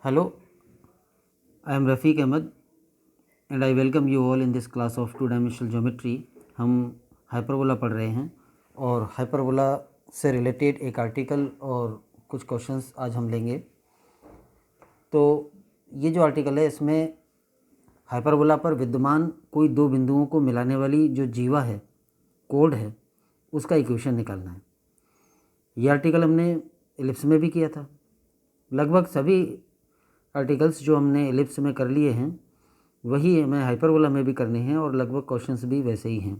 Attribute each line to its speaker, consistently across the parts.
Speaker 1: Hello, I am Rafiq Ahmed and I welcome you all in this class of two dimensional geometry। हम hyperbola पढ़ रहे हैं और hyperbola से related एक आर्टिकल और कुछ क्वेश्चंस आज हम लेंगे। तो ये जो आर्टिकल है इसमें हाइपरबोला पर विद्यमान कोई दो बिंदुओं को मिलाने वाली जो जीवा है, कोड है, उसका इक्वेशन निकालना है। ये आर्टिकल हमने एलिप्स में भी किया था। लगभग सभी आर्टिकल्स जो हमने एलिप्स में कर लिए हैं वही हमें हाइपरबोला में भी करने हैं और लगभग क्वेश्चंस भी वैसे ही हैं।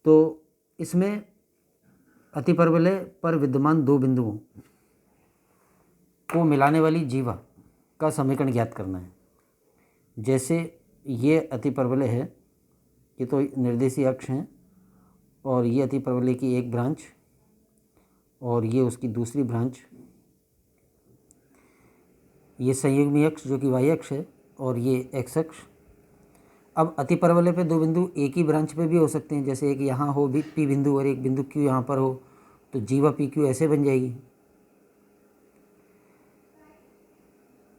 Speaker 1: तो इसमें अतिपरवलय पर विद्यमान दो बिंदुओं को मिलाने वाली जीवा का समीकरण ज्ञात करना है। जैसे ये अतिपरवलय है, ये तो निर्देशीय अक्ष हैं और ये अतिपरवलय की एक ब्रांच और ये उसकी दूसरी ब्रांच, ये संयुग्मी अक्ष जो कि वाई अक्ष है और ये एक्स अक्ष। अब अतिपरवलय पे दो बिंदु एक ही ब्रांच पे भी हो सकते हैं, जैसे एक यहाँ हो भी पी बिंदु और एक बिंदु क्यू यहाँ पर हो, तो जीवा पी क्यू ऐसे बन जाएगी।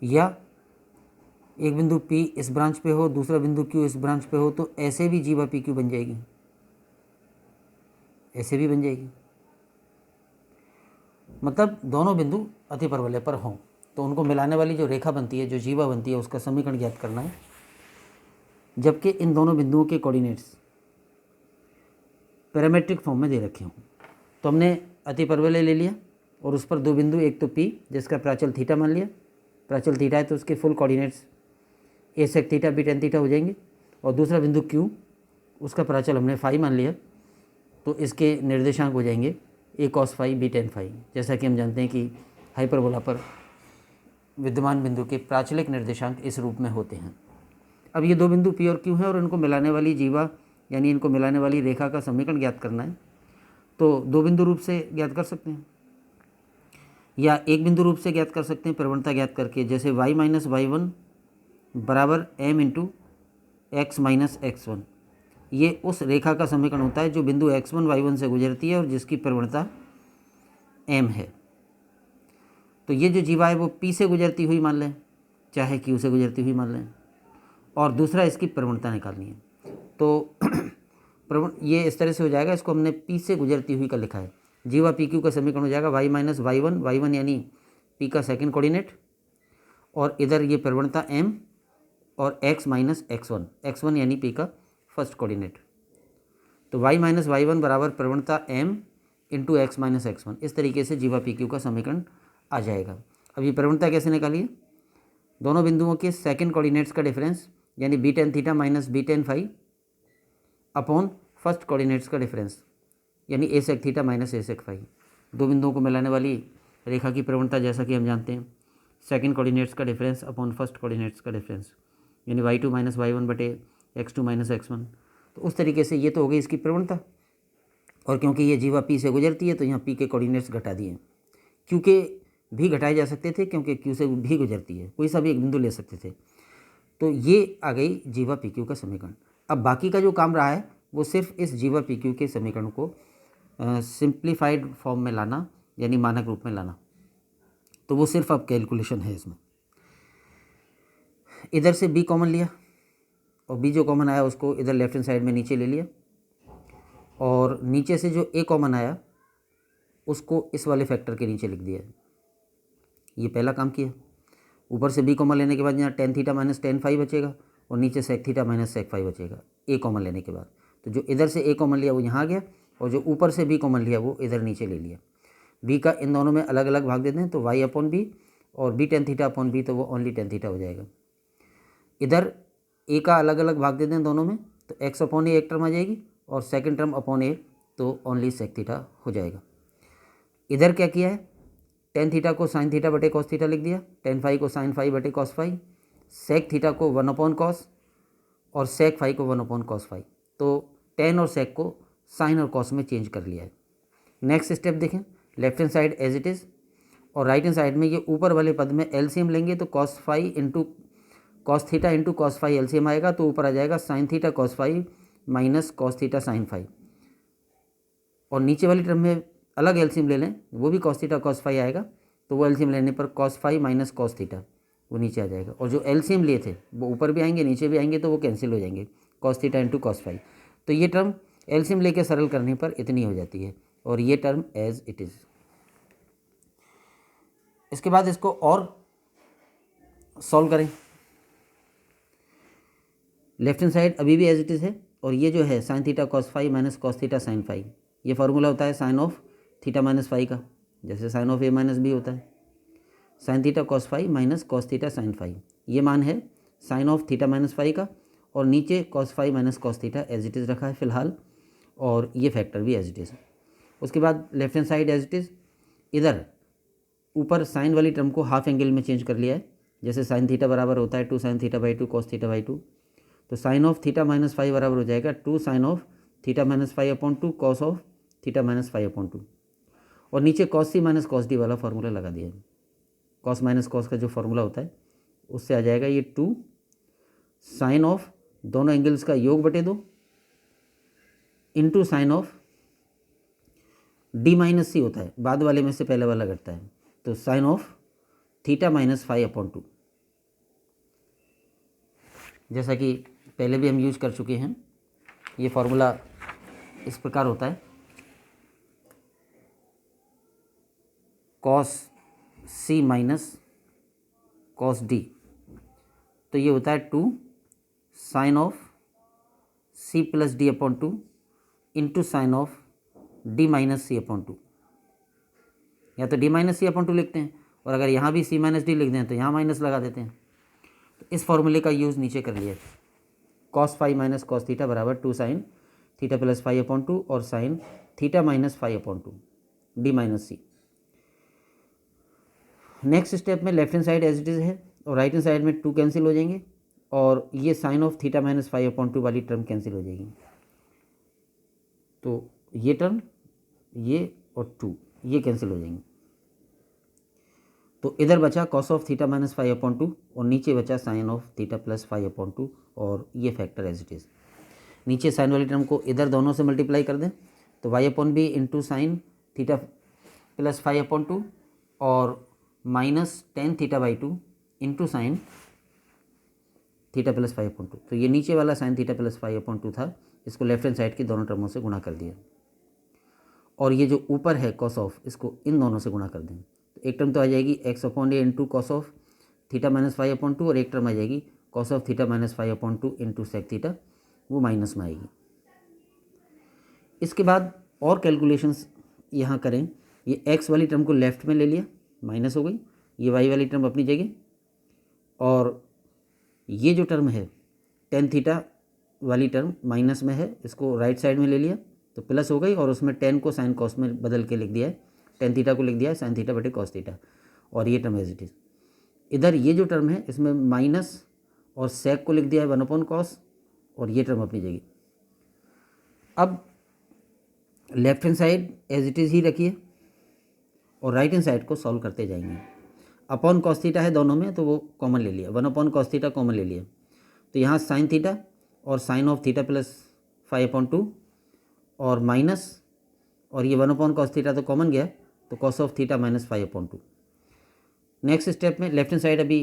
Speaker 1: या एक बिंदु पी इस ब्रांच पे हो, दूसरा बिंदु क्यू इस ब्रांच पे हो, तो ऐसे भी जीवा पी क्यू बन जाएगी, ऐसे भी बन जाएगी। मतलब दोनों बिंदु अतिपरवलय पर हों तो उनको मिलाने वाली जो रेखा बनती है, जो जीवा बनती है, उसका समीकरण ज्ञात करना है। जबकि इन दोनों बिंदुओं के कोऑर्डिनेट्स पैरामेट्रिक फॉर्म में दे रखे हों। तो हमने अतिपरवलय ले लिया और उस पर दो बिंदु, एक तो पी जिसका प्राचल थीटा मान लिया, प्राचल थीटा है तो उसके full coordinates a sec theta b tan theta हो जाएंगे, और दूसरा बिंदु क्यू, उसका प्राचल हमने फाई मान लिया, तो इसके निर्देशांक हो जाएंगे a cos phi b tan phi. जैसा कि हम जानते हैं कि हाइपरबोला पर विद्यमान बिंदु के प्राचलिक निर्देशांक इस रूप में होते हैं। अब ये दो बिंदु पी और क्यू हैं और इनको मिलाने वाली जीवा यानी इनको मिलाने वाली रेखा का समीकरण ज्ञात करना है। तो दो बिंदु रूप से ज्ञात कर सकते हैं या एक बिंदु रूप से ज्ञात कर सकते हैं प्रवणता ज्ञात करके। जैसे y माइनस वाई वन बराबर m into x minus x one, ये उस रेखा का समीकरण होता है जो बिंदु x1 y1 से गुजरती है और जिसकी प्रवणता m है। तो ये जो जीवा है वो P से गुजरती हुई मान लें, चाहे Q से गुजरती हुई मान लें, और दूसरा इसकी प्रवणता निकालनी है। तो ये इस तरह से हो जाएगा, इसको हमने P से गुजरती हुई का लिखा है। जीवा पी क्यू का समीकरण हो जाएगा y माइनस वाई वन यानी P का सेकेंड कोऑर्डिनेट, और इधर ये प्रवणता m और x माइनस एक्स वन यानी P का फर्स्ट कोऑर्डिनेट। तो y माइनस वाई वन बराबर प्रवणता m into x minus x one. इस तरीके से जीवा पी क्यू का समीकरण आ जाएगा। अब ये प्रवणता कैसे निकालिए? दोनों बिंदुओं के सेकंड कोऑर्डिनेट्स का डिफरेंस यानी b tan theta minus b tan phi upon first coordinates का डिफरेंस यानी a sec theta minus a sec phi. दो बिंदुओं को मिलाने वाली रेखा की प्रवणता जैसा कि हम जानते हैं, सेकंड कोऑर्डिनेट्स का डिफरेंस अपॉन फर्स्ट कोऑर्डिनेट्स का डिफरेंस यानी y two minus y one बटे x two minus x one. तो उस तरीके से ये तो हो गई इसकी प्रवणता, और क्योंकि ये जीवा पी से गुजरती है तो यहाँ पी के कोऑर्डिनेट्स घटा दिए। क्यू के भी घटाए जा सकते थे क्योंकि क्यू से भी गुजरती है, कोई सा भी एक बिंदु ले सकते थे। तो ये आ गई जीवा पी क्यू का समीकरण। अब बाकी का जो काम रहा है वो सिर्फ इस जीवा पी क्यू के समीकरण को सिंप्लीफाइड फॉर्म में लाना यानी मानक रूप में लाना। तो वो सिर्फ अब कैलकुलेशन है इसमें। इधर से बी कॉमन लिया और बी जो कॉमन आया उसको इधर लेफ्ट हैंड साइड में नीचे ले लिया, और नीचे से जो ए कॉमन आया उसको इस वाले फैक्टर के नीचे लिख दिया। ये पहला काम किया। ऊपर से बी कॉमन लेने के बाद यहाँ tan theta minus tan phi बचेगा और नीचे sec theta minus sec phi बचेगा ए कॉमन लेने के बाद। तो जो इधर से ए कॉमन लिया वो यहाँ आ गया और जो ऊपर से बी कॉमन लिया वो इधर नीचे ले लिया। बी का इन दोनों में अलग अलग भाग देते हैं तो वाई अपॉन बी और b tan theta upon b, तो वो ओनली टेन थीटा हो जाएगा। इधर ए का अलग अलग भाग देते हैं दोनों में, तो एक्स अपॉन ए एक टर्म आ जाएगी और सेकेंड टर्म अपॉन ए तो ओनली सेक थीटा हो जाएगा। इधर क्या किया है, टेन थीटा को साइन थीटा बटे कॉस थीटा लिख दिया, टेन फाई को साइन फाई बटे कॉस फाई, सेक थीटा को वन अपॉन कॉस और सेक फाई को वन अपॉन कॉस फाई। तो टेन और सेक को साइन और कॉस में चेंज कर लिया है। नेक्स्ट स्टेप देखें, left hand side as it is और राइट हैंड साइड में ये ऊपर वाले पद में एलसीएम लेंगे तो cos phi into cos theta into cos phi LCM आएगा, तो ऊपर आ जाएगा sine theta cos phi minus cos theta sine phi, और नीचे वाली टर्म में अलग एलसीएम ले लें वो भी कॉस थीटा कॉस फाई आएगा, तो वो एलसीएम लेने पर cos phi minus cos theta वो नीचे आ जाएगा, और जो एलसीएम लिए थे वो ऊपर भी आएंगे नीचे भी आएंगे तो वो कैंसिल हो जाएंगे, cos theta into cos phi. तो ये टर्म एलसीएम लेके सरल करने पर इतनी हो जाती है, और ये टर्म एज इट इज़। इसके बाद इसको और सॉल्व करें। लेफ्ट हैंड साइड अभी भी एज इट इज़ है, और ये जो है sine theta cos phi minus cos theta sine phi, ये फार्मूला होता है sine of theta minus phi का, जैसे sine of a minus b होता है। Sine theta cos phi minus cos theta sine phi, ये मान है sine of theta minus phi का, और नीचे cos phi minus cos theta as it is रखा है फिलहाल, और ये फैक्टर भी एज इट इज़। उसके बाद left hand side as it is, इधर ऊपर साइन वाली टर्म को हाफ एंगल में चेंज कर लिया है, जैसे साइन थीटा बराबर होता है 2 sine theta by 2 cos theta by 2, तो sine of theta minus phi बराबर हो जाएगा 2 sine of theta minus phi upon 2 cos of theta minus phi upon 2, और नीचे cos c minus cos d वाला फार्मूला लगा दिया है। कॉस माइनस कॉस का जो फार्मूला होता है उससे आ जाएगा ये 2 साइन ऑफ दोनों एंगल्स का योग बटे 2 into sine of d minus c होता है, बाद वाले में से पहले वाला घटता है, तो sine of theta minus phi upon 2, जैसा कि पहले भी हम यूज कर चुके हैं। ये फार्मूला इस प्रकार होता है, cos c minus cos d, तो ये होता है 2 sine of c plus d upon 2 into sine of d minus c upon 2, या तो डी माइनस सी अपॉन 2 लिखते हैं, और अगर यहाँ भी सी माइनस डी लिख दें तो यहाँ माइनस लगा देते हैं। तो इस फॉर्मूले का यूज़ नीचे कर लिया, cos phi minus cos theta बराबर 2 sine theta plus phi upon 2 और sine theta minus phi upon 2 d minus c. Next step में left hand side as it is है, और राइट हैंड साइड में 2 कैंसिल हो जाएंगे, और ये sine of theta minus phi upon 2 वाली टर्म कैंसिल हो जाएगी, तो ये टर्म ये और 2 ये कैंसिल हो जाएंगे, तो इधर बचा cos of theta minus phi upon 2 और नीचे बचा sine of theta plus phi upon 2, और ये फैक्टर एज इट इज़। नीचे साइन वाली टर्म को इधर दोनों से मल्टीप्लाई कर दें, तो y upon b into sine theta plus phi upon 2 और minus tan theta by 2 into sine theta plus phi upon 2, तो ये नीचे वाला sine theta plus phi upon 2 था, इसको लेफ्ट हैंड साइड की दोनों टर्मों से गुणा कर दिया, और ये जो ऊपर है कॉस ऑफ, इसको इन दोनों से गुणा कर दें, तो एक टर्म तो आ जाएगी x upon a into cos of theta minus phi upon 2, और एक टर्म आ जाएगी cos of theta minus phi upon 2 into sec theta, वो माइनस में आएगी। इसके बाद और कैलकुलेशंस यहाँ करें, ये एक्स वाली टर्म को लेफ्ट में ले लिया, माइनस हो गई, ये वाई वाली टर्म अपनी जगह, और ये जो टर्म है टेन थीटा वाली टर्म माइनस में है, इसको राइट साइड में ले लिया तो प्लस हो गई, और उसमें टेन को साइन कॉस में बदल के लिख दिया है, टेन थीटा को लिख दिया है साइन थीटा बटे कॉस थीटा, और ये टर्म एज इट इज़। इधर ये जो टर्म है इसमें माइनस और सेक को लिख दिया है 1 अपॉन कॉस, और ये टर्म अपनी जगह। अब left hand side as it is ही रखिए, और राइट हैंड साइड को सॉल्व करते जाएंगे। अपॉन कॉस थीटा है दोनों में, तो वो कॉमन ले लिया, 1 अपॉन कॉस थीटा कॉमन ले लिया, तो यहाँ साइन थीटा और sine of theta plus phi upon 2 और माइनस, और ये 1 अपॉन कॉस थीटा तो कॉमन गया, तो cos of theta minus phi upon 2। Next step में लेफ्ट हैंड साइड अभी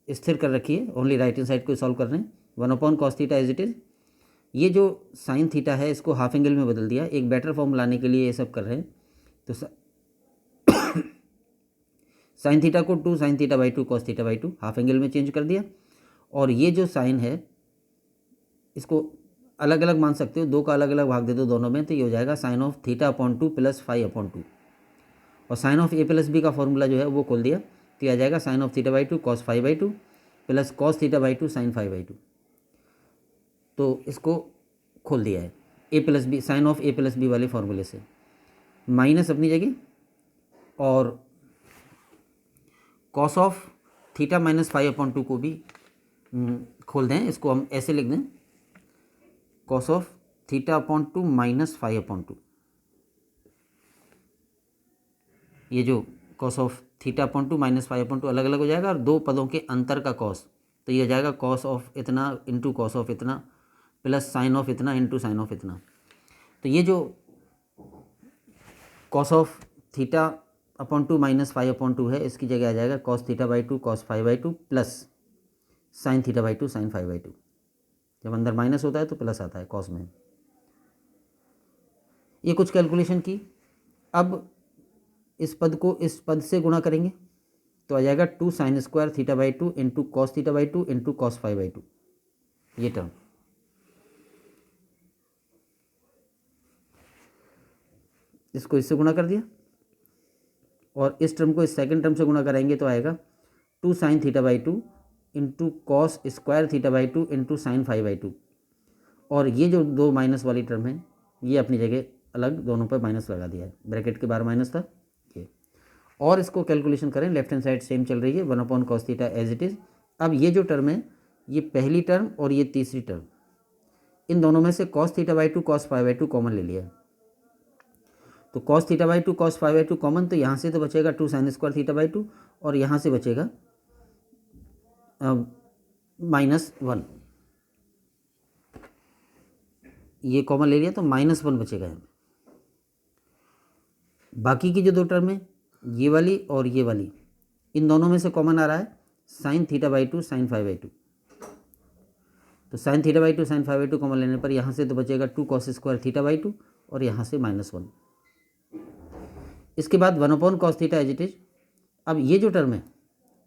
Speaker 1: स्थिर कर रखिए, ओनली राइट हैंड साइड को सॉल्व कर रहे हैं। 1 upon cos theta as it is, ये जो साइन थीटा है इसको हाफ एंगल में बदल दिया, एक बेटर फॉर्म लाने के लिए ये सब कर रहे हैं, तो साइन थीटा को 2 sine theta by 2 cos theta by 2 half angle में चेंज कर दिया, और ये जो साइन है इसको अलग अलग मान सकते हो, 2 का अलग अलग भाग दे दो दोनों में, तो ये हो जाएगा sine of theta upon 2 plus phi upon 2, और sine of a plus b का फॉर्मूला जो है वो खोल दिया, तो आ जाएगा sine of theta by 2 cos phi by 2 plus cos theta by 2 sine phi by 2, तो इसको खोल दिया है a plus b, sine of a plus b वाले फॉर्मूले से, माइनस अपनी जगह, और cos of theta minus phi upon 2 को भी खोल दें, इसको हम ऐसे लिख दें, cos of theta upon 2 minus phi upon 2, ये जो cos of theta upon 2 minus phi upon 2 अलग अलग हो जाएगा, और 2 पदों के अंतर का कॉस, तो ये हो जाएगा कॉस ऑफ इतना इंटू कॉस ऑफ इतना प्लस साइन ऑफ इतना इंटू साइन ऑफ इतना, तो ये जो cos of theta upon two minus five upon two है, इसकी जगह आ जाएगा cos theta by two cos five by two plus sine theta by two sine five by two. जब अंदर माइनस होता है तो प्लस आता है कॉस में। ये कुछ कैलकुलेशन की। अब इस पद को इस पद से गुणा करेंगे तो आ जाएगा two sine square theta by two into cos theta by two into cos five by two, ये टर्म। इसको इससे गुणा कर दिया और इस टर्म को इस सेकंड टर्म से गुणा कराएंगे तो आएगा two sine theta by two into cos square theta by two into sine five by two. और ये जो दो माइनस वाली टर्म है ये अपनी जगह अलग, दोनों पर माइनस लगा दिया है, ब्रैकेट के बाहर माइनस था ये। और इसको कैलकुलेशन करें, लेफ्ट हैंड साइड सेम चल रही है, one upon cos theta as it is. अब ये जो टर्म है ये पहली टर्म और ये तीसरी टर्म, इन दोनों में से cos theta by two cos five by two common ले लिया। तो cos theta by two cos five by two common, तो यहाँ से तो बचेगा two sine square theta by two और यहाँ से बचेगा माइनस वन। ये कॉमन ले लिया तो माइनस वन बचेगा यहाँ पे। बाकी की जो दो टर्म है ये वाली और ये वाली, इन दोनों में से कॉमन आ रहा है sine theta by two sine five by two. तो sine theta by two sine five by two common लेने पर यहाँ से तो बचेगा two cos square theta by two और यहाँ से माइनस वन। इसके बाद one upon cos theta as it is. अब ये जो टर्म है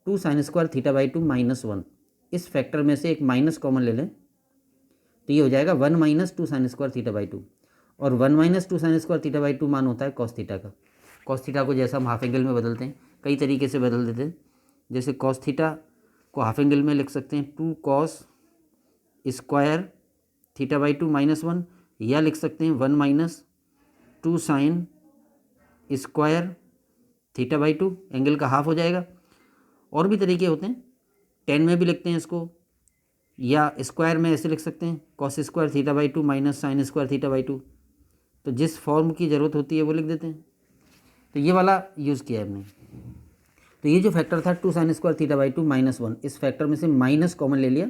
Speaker 1: two sine square theta by two minus one, इस फैक्टर में से एक माइनस कॉमन ले लें तो ये हो जाएगा one minus two sine square theta by two. और one minus two sine square theta by two मान होता है कॉस थीटा का। कॉस थीटा को जैसा हम हाफ एंगल में बदलते हैं, कई तरीके से बदल देते हैं। जैसे कॉस थीटा को हाफ एंगल में लिख सकते हैं two cos square theta by two minus one, या लिख सकते हैं one minus two sine square theta by two, angle का हाफ हो जाएगा। और भी तरीके होते हैं, टेन में भी लिखते हैं इसको, या स्क्वायर में ऐसे लिख सकते हैं cos square theta by two minus sign square theta by two. तो जिस फॉर्म की ज़रूरत होती है वो लिख देते हैं। तो ये वाला यूज़ किया है हमने। तो ये जो फैक्टर था two sine square theta by two minus one, इस फैक्टर में से माइनस कॉमन ले लिया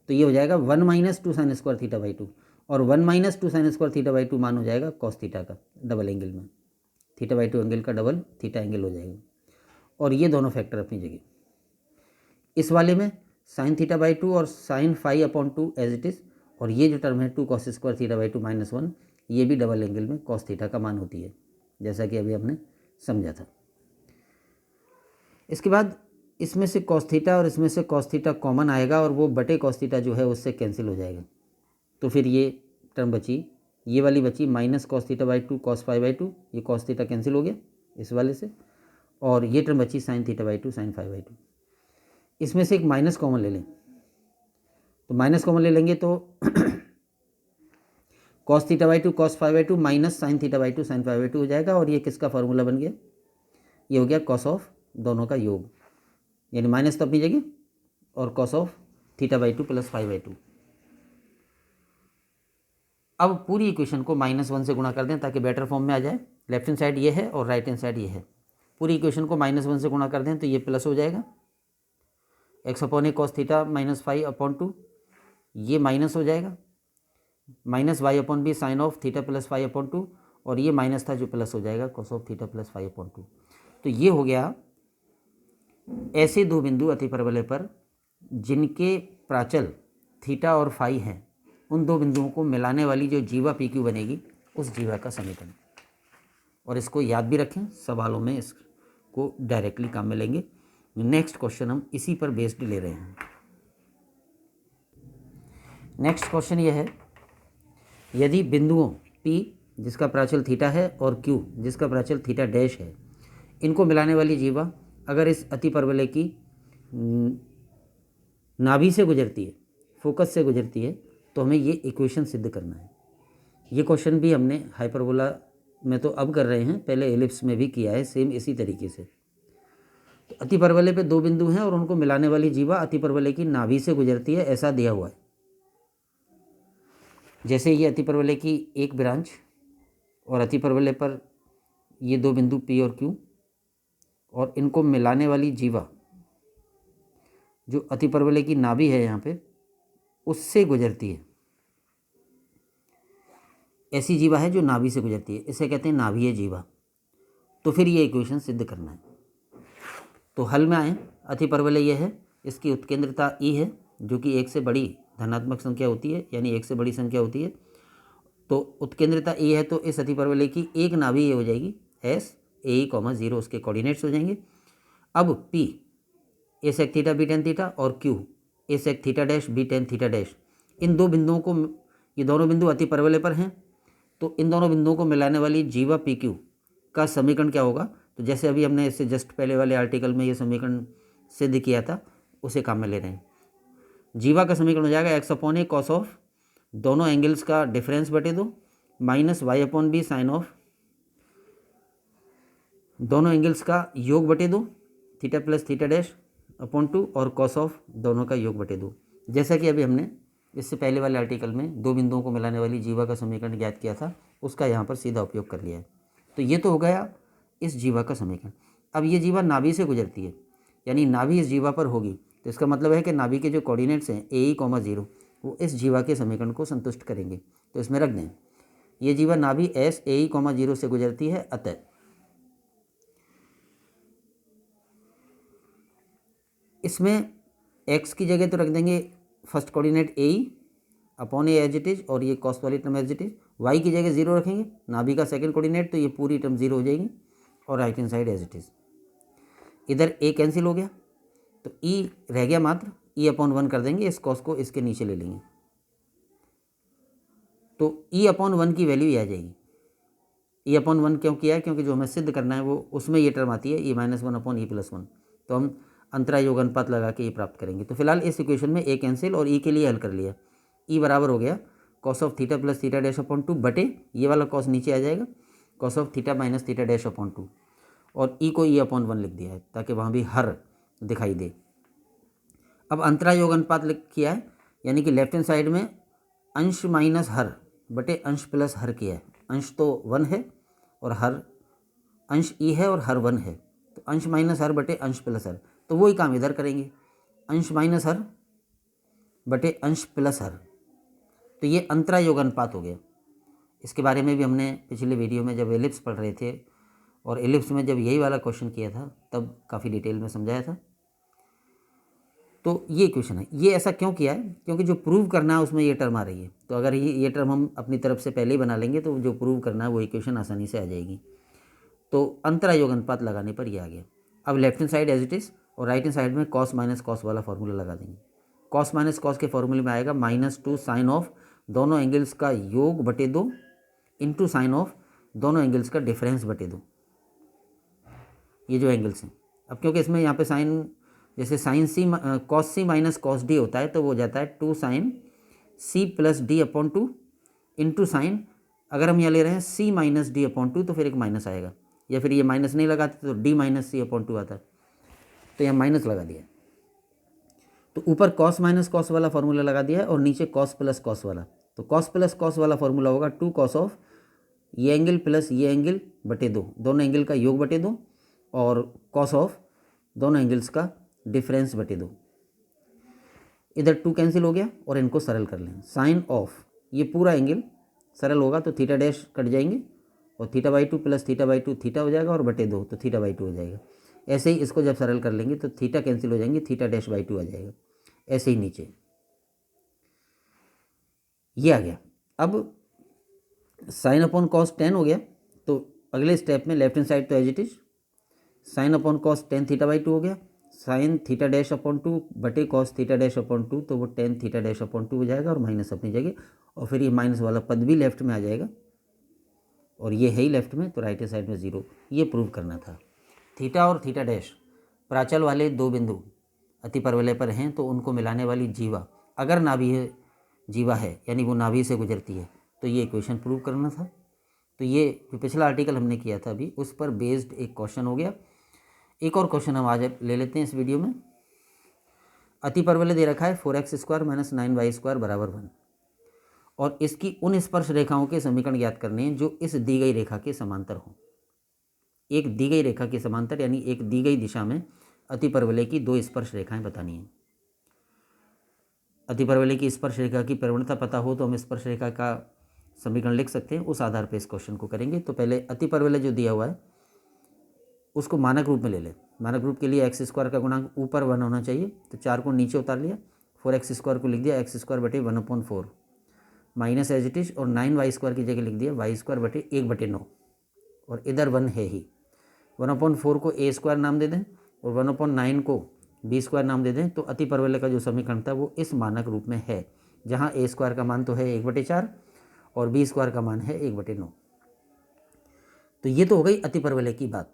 Speaker 1: तो ये हो जाएगा one minus two sine square theta by two. और one minus two sine square theta by two मान हो जाएगा कॉस थीटा का डबल एंगल में, थीटा बाई टू एंगल का डबल थीटा एंगल हो जाएगा। और ये दोनों फैक्टर अपनी जगह। इस वाले में साइन थीटा बाई टू और sine five upon two as it is. और ये जो टर्म है two cos square theta by two minus one, ये भी डबल एंगल में कॉस थीटा का मान होती है, जैसा कि अभी हमने समझा था। इसके बाद इसमें से कॉस थीटा और इसमें से कॉस थीटा कॉमन आएगा और वो बटे कॉस थीटा जो है उससे कैंसिल हो जाएगा। तो फिर ये टर्म बची, ये वाली बची minus cos theta by two cos five by two, ये कॉस थीटा कैंसिल हो गया इस वाले से। और ये टर्म बची sine theta by two sine five by two. इसमें से एक माइनस कॉमन ले लें, तो माइनस कॉमन ले लेंगे तो cos theta by two cos five by two minus sine theta by two sine five by two हो जाएगा। और ये किसका फार्मूला बन गया, ये हो गया कॉस ऑफ दोनों का योग, यानी माइनस तो अपनी जगह और cos of theta by two plus five by to. अब पूरी इक्वेशन को माइनस वन से गुणा कर दें ताकि बेटर फॉर्म में आ जाए। लेफ्ट हैंड साइड ये है और राइट हैंड साइड ये है। पूरी इक्वेशन को माइनस वन से गुणा कर दें तो ये प्लस हो जाएगा x upon a cos theta minus five upon two, ये माइनस हो जाएगा minus y upon b sine of theta plus five upon two, और ये माइनस था जो प्लस हो जाएगा cos of theta plus five upon two. तो ये हो गया ऐसे दो बिंदु अतिपरवलय पर जिनके प्राचल थीटा और फाई हैं, उन दो बिंदुओं को मिलाने वाली जो जीवा पी क्यू बनेगी उस जीवा का समीकरण। और इसको याद भी रखें, सवालों में इसको डायरेक्टली काम में लेंगे। नेक्स्ट क्वेश्चन हम इसी पर बेस्ड ले रहे हैं। नेक्स्ट क्वेश्चन ये है, यदि बिंदुओं P जिसका प्राचल थीटा है और Q जिसका प्राचल थीटा डैश है, इनको मिलाने वाली जीवा अगर इस अतिपरवलय की नाभि से गुजरती है, फोकस से गुजरती है, तो हमें ये इक्वेशन सिद्ध करना है। ये क्वेश्चन भी हमने हाइपरबोला में तो अब कर रहे हैं, पहले एलिप्स में भी किया है सेम इसी तरीके से। तो अतिपरवलय पे दो बिंदु हैं और उनको मिलाने वाली जीवा अतिपरवलय की नाभि से गुजरती है, ऐसा दिया हुआ है। जैसे ये अतिपरवलय की एक ब्रांच और अतिपरवलय पर ये दो बिंदु P और Q, और इनको मिलाने वाली जीवा जो अतिपरवलय की नाभि है यहाँ पे उससे गुजरती है। ऐसी जीवा है जो नाभि से गुजरती है, इसे कहते हैं नाभीय जीवा। तो फिर ये इक्वेशन सिद्ध करना है। तो हल में आए, अतिपरवलय ये है, इसकी उत्केंद्रता ई है जो कि एक से बड़ी धनात्मक संख्या होती है, यानी एक से बड़ी संख्या होती है। तो उत्केंद्रता ई है तो इस अतिपरवलय की एक नाभि ये हो जाएगी एस ए कॉमा 0, उसके कोऑर्डिनेट्स हो जाएंगे। अब P a sec theta b tan theta और Q a sec theta dash b tan theta dash, इन दो बिंदुओं को, ये दोनों बिंदु अतिपरवलय पर हैं, तो इन दोनों बिंदुओं को मिलाने वाली जीवा पी क्यू का समीकरण क्या होगा। तो जैसे अभी हमने इससे जस्ट पहले वाले आर्टिकल में ये समीकरण सिद्ध किया था, उसे काम में ले रहे हैं। जीवा का समीकरण हो जाएगा x upon a cos of दोनों एंगल्स का डिफरेंस बटे 2 minus y upon b sine of दोनों एंगल्स का योग बटे 2 theta plus theta dash upon 2 और कॉस ऑफ दोनों का योग बटे 2। जैसा कि अभी हमने इससे पहले वाले आर्टिकल में दो बिंदुओं को मिलाने वाली जीवा का समीकरण ज्ञात किया था, उसका यहाँ पर सीधा उपयोग कर लिया है। तो ये तो हो गया इस जीवा का समीकरण। अब ये जीवा नाभि से गुजरती है, यानी नाभि इस जीवा पर होगी, तो इसका मतलब है कि नाभि के जो कोऑर्डिनेट्स हैं ए ई कॉमा 0 वो इस जीवा के समीकरण को संतुष्ट करेंगे। तो इसमें रख दें, ये जीवा नाभि एस ए ई कॉमा 0 से गुजरती है, अतः इसमें x की जगह तो रख देंगे first coordinate a e upon a as it is, और ये कॉस वाली term as it is. y की जगह 0 रखेंगे, नाभि का सेकंड कोऑर्डिनेट, तो ये पूरी टर्म 0 हो जाएगी, और right hand side as it is. इधर a कैंसिल हो गया, तो e रह गया मात्र, e अपॉन 1 कर देंगे, इस कॉस को इसके नीचे ले लेंगे, तो e अपॉन 1 की वैल्यू ये आ जाएगी। e अपॉन 1 क्यों किया है, क्योंकि जो हमें सिद्ध करना है वो उसमें ये टर्म आती है e minus 1 upon e plus 1, तो हम अंतरा योग अनुपात लगा के ये प्राप्त करेंगे। तो फिलहाल इस इक्वेशन में a कैंसिल और e के लिए हल कर लिया। e बराबर हो गया cos of theta plus theta dash upon 2 बटे ये वाला कॉस नीचे आ जाएगा cos of theta minus theta dash upon 2, और e को e अपॉन 1 लिख दिया है ताकि वहाँ भी हर दिखाई दे। अब अंतरा योग अनुपात लिख किया है, यानी कि लेफ्ट हैंड साइड में अंश माइनस हर बटे अंश प्लस हर किया है। अंश तो 1 है और हर अंश e है और हर 1 है, तो अंश माइनस हर बटे अंश प्लस हर, तो वही काम इधर करेंगे, अंश माइनस हर बटे अंश प्लस हर, तो ये अंतरा योग अनुपात हो गया। इसके बारे में भी हमने पिछले वीडियो में जब एलिप्स पढ़ रहे थे और एलिप्स में जब यही वाला क्वेश्चन किया था तब काफ़ी डिटेल में समझाया था। तो ये इक्वेशन है, ये ऐसा क्यों किया है, क्योंकि जो प्रूव करना है उसमें ये टर्म आ रही है, तो अगर ये टर्म हम अपनी तरफ से पहले ही बना लेंगे तो जो प्रूव करना है वो इक्वेशन आसानी से आ जाएगी। तो अंतरा योग अनुपात लगाने पर ये आ गया। अब left hand side as it is और राइट हैंड साइड में कॉस माइनस कॉस वाला फॉर्मूला लगा देंगे। कॉस माइनस कॉस के फॉर्मूले में आएगा -2 साइन ऑफ दोनों एंगल्स का योग बटे 2 इंटू साइन ऑफ दोनों एंगल्स का डिफरेंस बटे 2, ये जो एंगल्स हैं। अब क्योंकि इसमें यहाँ पे साइन, जैसे sine c cos c minus cos d होता है, तो वो हो जाता है 2 sine c plus d upon 2 into sine, अगर हम यहाँ ले रहे हैं सी माइनस डी अपॉन 2 तो फिर एक माइनस आएगा, या फिर ये माइनस नहीं लगाते तो डी माइनस सी अपॉन 2 आता है, तो यहाँ माइनस लगा दिया। तो ऊपर कॉस माइनस कॉस वाला फॉर्मूला लगा दिया है और नीचे कॉस प्लस कॉस वाला, तो कॉस प्लस कॉस वाला फॉर्मूला होगा 2 कॉस ऑफ ये एंगल प्लस ये एंगल बटे 2, दोनों एंगल का योग बटे 2, और कॉस ऑफ दोनों एंगल्स का डिफरेंस बटे 2। इधर 2 कैंसिल हो गया और इनको सरल कर लें। साइन ऑफ ये पूरा एंगल सरल होगा तो थीटा डैश कट जाएंगे और theta by 2 plus theta by 2 theta हो जाएगा और बटे 2 तो थीटा बाई 2 हो जाएगा। ऐसे ही इसको जब सरल कर लेंगे तो थीटा कैंसिल हो जाएंगे, थीटा डैश बाई 2 आ जाएगा। ऐसे ही नीचे ये आ गया। अब साइन अपॉन कॉस 10 हो गया, तो अगले स्टेप में लेफ्ट हैंड साइड तो as it is sine upon cos 10 theta by 2 हो गया, साइन थीटा डैश अपॉन 2 बटे कॉस थीटा डैश अपॉन 2, तो वो 10 थीटा डैश अपॉन 2 हो जाएगा और माइनस अपनी जगह, और फिर ये माइनस वाला पद भी लेफ्ट में आ जाएगा और ये है ही लेफ्ट में, तो राइट हैंड साइड में 0। ये प्रूव करना था। थीटा और थीटा डैश प्राचल वाले दो बिंदु अतिपरवलय पर हैं, तो उनको मिलाने वाली जीवा अगर नाभि जीवा है, यानी वो नाभि से गुजरती है, तो ये इक्वेशन प्रूव करना था। तो ये जो पिछला आर्टिकल हमने किया था अभी, उस पर बेस्ड एक क्वेश्चन हो गया। एक और क्वेश्चन हम आज ले लेते हैं इस वीडियो में। अतिपरवलय दे रखा है 4x² - 9y² बराबर 1, और इसकी उन स्पर्श रेखाओं के समीकरण ज्ञात करने हैं जो इस दी गई रेखा के समांतर हों। एक दी गई रेखा के समांतर, यानी एक दी गई दिशा में अतिपरवलय की दो स्पर्श रेखाएं बतानी हैं। अतिपरवलय की स्पर्श रेखा की प्रवणता पता हो तो हम स्पर्श रेखा का समीकरण लिख सकते हैं, उस आधार पर इस क्वेश्चन को करेंगे। तो पहले अतिपरवलय जो दिया हुआ है उसको मानक रूप में ले लें। मानक रूप के लिए एक्स स्क्वायर का गुणांक ऊपर 1 होना चाहिए, तो 4 को नीचे उतार लिया, 4x² को लिख दिया x²/1/4 minus as it is, और 9y² की जगह लिख दिया y²/1/9, और इधर 1 है ही। 1/4 को a² नाम दे दें और 1/9 को b² नाम दे दें, तो अति परवलय का जो समीकरण था वो इस मानक रूप में है, जहाँ a² का मान तो है 1/4 और b² का मान है 1/9। तो ये तो हो गई अति परवलय की बात।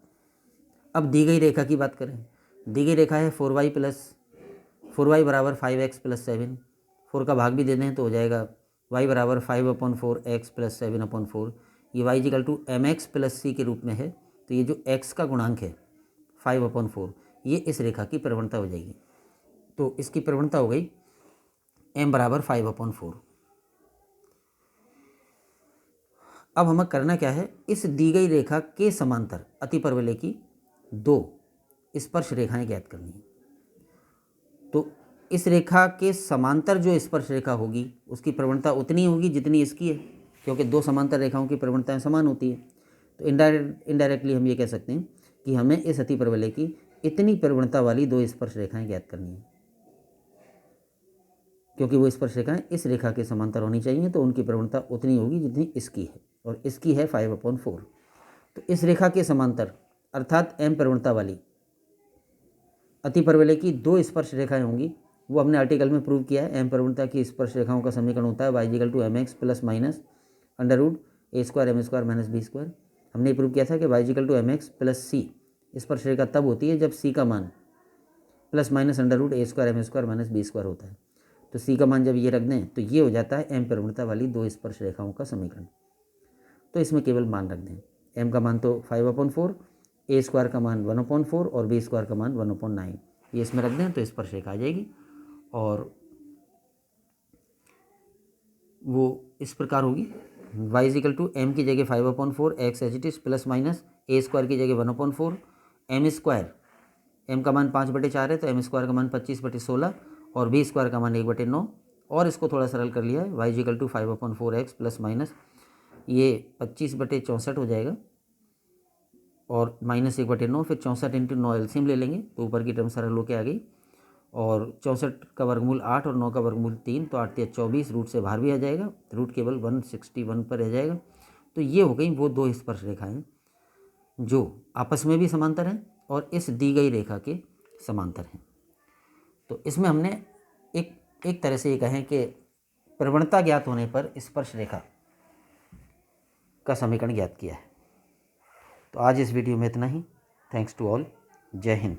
Speaker 1: अब दी गई रेखा की बात करें। दी गई रेखा है 4y बराबर 5x + 7, 4 का भाग भी दे दें तो हो जाएगा y बराबर 5/4 x + 7/4। ये y = mx + c के रूप में है, तो ये जो x का गुणांक है 5/4, ये इस रेखा की प्रवणता हो जाएगी। तो इसकी प्रवणता हो गई m बराबर 5/4। अब हमें करना क्या है, इस दी गई रेखा के समांतर अति परवलय की 2 स्पर्श रेखाएं ज्ञात करनी है। तो इस रेखा के समांतर जो स्पर्श रेखा होगी उसकी प्रवणता उतनी होगी जितनी इसकी है, क्योंकि 2 समांतर रेखाओं की प्रवणताएं समान होती है। तो इनडायरेक्टली हम ये कह सकते हैं कि हमें इस अति परवलय की इतनी प्रवणता वाली 2 स्पर्श रेखाएं ज्ञात करनी है, क्योंकि वो स्पर्श रेखाएं इस रेखा के समांतर होनी चाहिए, तो उनकी प्रवणता उतनी होगी जितनी इसकी है, और इसकी है 5/4। तो इस रेखा के समांतर अर्थात m प्रवणता वाली अति परवलय की 2 स्पर्श रेखाएं होंगी। वो हमने आर्टिकल में प्रूव किया है। m प्रवणता की स्पर्श रेखाओं का समीकरण होता है y = mx + minus √a² m² - b²। हमने प्रूव किया था कि y = mx + c स्पर्श रेखा तब होती है जब c का मान ±√a² m² - b² होता है। तो c का मान जब ये रख दें तो ये हो जाता है m प्रवणता वाली 2 स्पर्श रेखाओं का समीकरण। तो इसमें केवल मान रख दें, m का मान तो 5/4, a² का मान 1/4 और b² का मान 1/9, ये इसमें रख दें तो स्पर्श रेखा आ जाएगी। और वो इस प्रकार होगी, y = m की जगह 5/4 x as it is plus minus a² की जगह 1/4 m², m का मान 5/4 है तो m² का मान 25/16 और b² का मान 1/9, और इसको थोड़ा सरल कर लिया है y = 5/4 x प्लस माइनस ये 25/64 हो जाएगा और माइनस 1/9, फिर 64 × 9 एलसीएम ले लेंगे तो ऊपर की टर्म सरल होके आ गई, और 64 का वर्गमूल 8 और 9 का वर्गमूल 3, तो 8 × 24, रूट से बाहर भी आ जाएगा, रूट केवल 161 पर रह जाएगा। तो ये हो गई वो 2 स्पर्श रेखाएं जो आपस में भी समांतर हैं और इस दी गई रेखा के समांतर हैं। तो इसमें हमने एक तरह से ये कहें कि प्रवणता ज्ञात होने पर स्पर्श रेखा का समीकरण ज्ञात किया है। तो आज इस वीडियो में इतना ही। Thanks to all. जय हिंद।